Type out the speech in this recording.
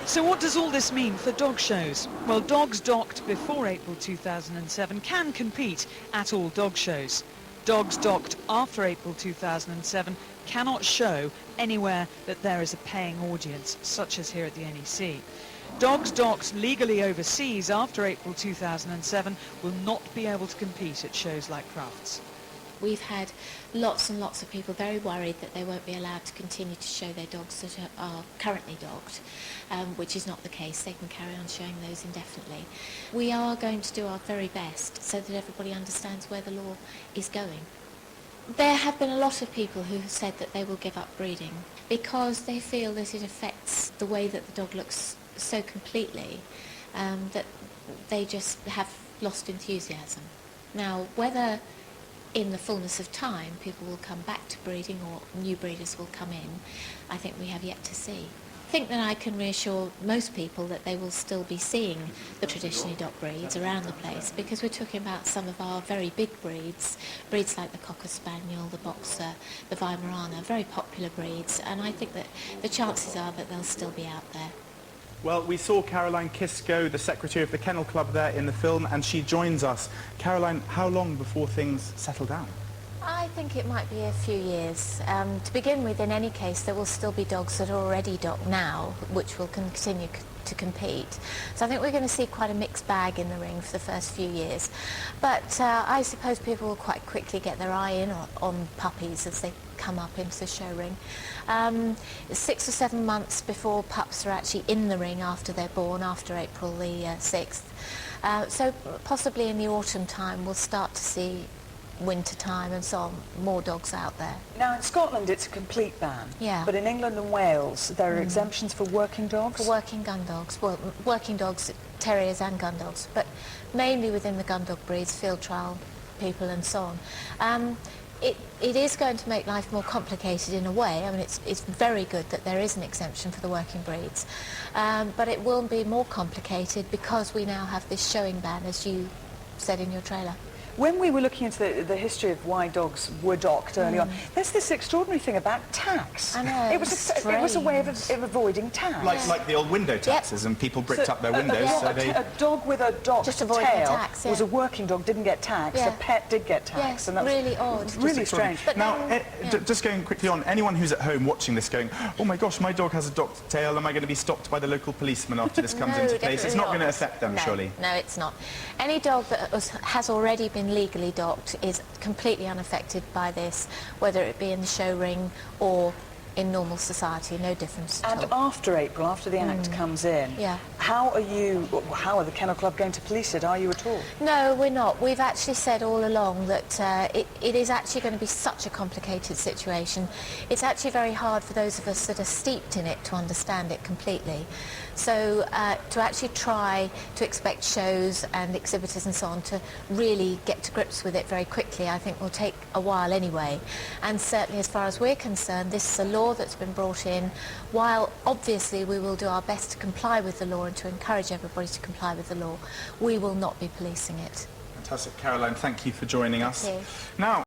So what does all this mean for dog shows? Well, dogs docked before April 2007 can compete at all dog shows. Dogs docked after April 2007 cannot show anywhere that there is a paying audience, such as here at the NEC. Dogs docked legally overseas after April 2007 will not be able to compete at shows like Crufts. We've had lots and lots of people very worried that they won't be allowed to continue to show their dogs that are currently docked, which is not the case. They can carry on showing those indefinitely. We are going to do our very best so that everybody understands where the law is going. There have been a lot of people who have said that they will give up breeding because they feel that it affects the way that the dog looks so completely that they just have lost enthusiasm. Now, whether in the fullness of time people will come back to breeding or new breeders will come in, I think we have yet to see. I think that I can reassure most people that they will still be seeing the traditionally docked breeds around the place, because we're talking about some of our very big breeds like the Cocker Spaniel, the Boxer, the Weimaraner, very popular breeds, and I think that the chances are that they'll still be out there. Well, we saw Caroline Kisko, the secretary of the Kennel Club, there in the film, and she joins us. Caroline, how long before things settle down? I think it might be a few years. To begin with, in any case, there will still be dogs that are already docked now, which will continue to compete. So I think we're going to see quite a mixed bag in the ring for the first few years. But I suppose people will quite quickly get their eye in on puppies as they come up into the show ring. 6 or 7 months before pups are actually in the ring after they're born, after April the 6th. So possibly in the autumn time we'll start to see winter time and so on, more dogs out there. Now in Scotland it's a complete ban, yeah. But in England and Wales there are exemptions for working dogs? For working gun dogs, well, working dogs, terriers and gun dogs, but mainly within the gun dog breeds, field trial people and so on. It is going to make life more complicated in a way. I mean, it's very good that there is an exemption for the working breeds, but it will be more complicated because we now have this showing ban, as you said in your trailer. When we were looking into the history of why dogs were docked early on, there's this extraordinary thing about tax. I know, it was a way of avoiding tax. Like the old window taxes, and people bricked up their windows, so they... A dog with a docked tail tax, was a working dog, didn't get taxed. A pet did get taxed. Yes, and that was really odd. Really strange. But now, just going quickly on, anyone who's at home watching this going, oh my gosh, my dog has a docked tail, am I going to be stopped by the local policeman after this comes into place? It's not going to affect them, surely? No, it's not. Any dog that has already been legally docked is completely unaffected by this, whether it be in the show ring or in normal society, no difference at all. And after April, after the Act comes in, how are the Kennel Club going to police it? Are you at all? No, we're not. We've actually said all along that it is actually going to be such a complicated situation. It's actually very hard for those of us that are steeped in it to understand it completely. So to actually try to expect shows and exhibitors and so on to really get to grips with it very quickly, I think will take a while anyway. And certainly as far as we're concerned, this is a law that's been brought in. While obviously we will do our best to comply with the law and to encourage everybody to comply with the law, we will not be policing it. Fantastic. Caroline, thank you for joining us. Thank you. Now,